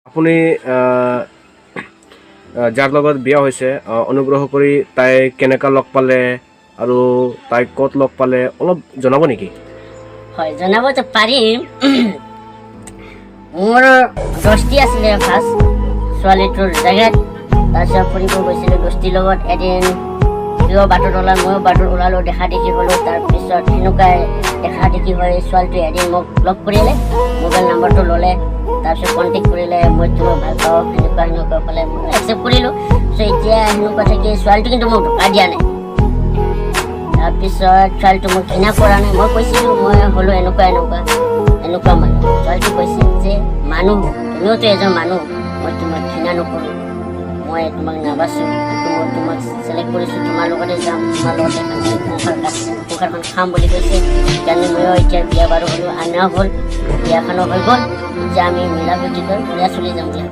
আপুনি যাৰ লগত বিয়া হৈছে অনুগ্ৰহ কৰি তাই কেনেকৈ লগ পালে আৰু তাই ক'ত লগ পালে অলপ জনাব নেকি? হয়, জনাবতো পাৰিম। মোৰ দস্তি আছিলে ফাৰ্ষ্ট ছোৱালীটোৰ জেগাত। তাৰপিছত ফুৰিব গৈছিলোঁ দস্তিৰ লগত। এদিন সিও বাটত ওলাল, ময়ো বাটত ওলালোঁ, দেখা দেখি হ'লোঁ। তাৰপিছত সেনেকুৱাই দেখা দেখি হৈ ছোৱালীটোৱে এদিন মোক লগ কৰিলে, মোবাইল নাম্বাৰটো ল'লে, তাৰপিছত কণ্টেক্ট কৰিলে, মই তোমাক ভাল পাওঁ সেনেকুৱা ক'লে, মই একচেপ্ট কৰিলোঁ। চ' এতিয়া সেনেকুৱা থাকি ছোৱালীটো কিন্তু মোক ধোকা দিয়া নাই। তাৰপিছত ছোৱালীটো মোক ঘৃণা কৰা নাই। মই কৈছিলোঁ মই হ'লোঁ এনেকুৱা মানুহ। ছোৱালীটো কৈছিল যে মানুহ, তুমিওতো এজন মানুহ, মই তোমাক ঘৃণা নকৰোঁ, মই তোমাক নাবাচোঁ, কিন্তু মই তোমাক চিলেক্ট কৰিছোঁ, তোমাৰ লগতে যাম, তোমাৰ লগতে সংসাৰখন খাম বুলি কৈছে। সেইকাৰণে ময়ো এতিয়া বিয়া বাৰু হ'লোঁ, আনা হ'ল, বিয়াখনো হৈ গ'ল। এতিয়া আমি মিলা প্ৰীতিকৈ বিয়া চলি যাম দিয়া।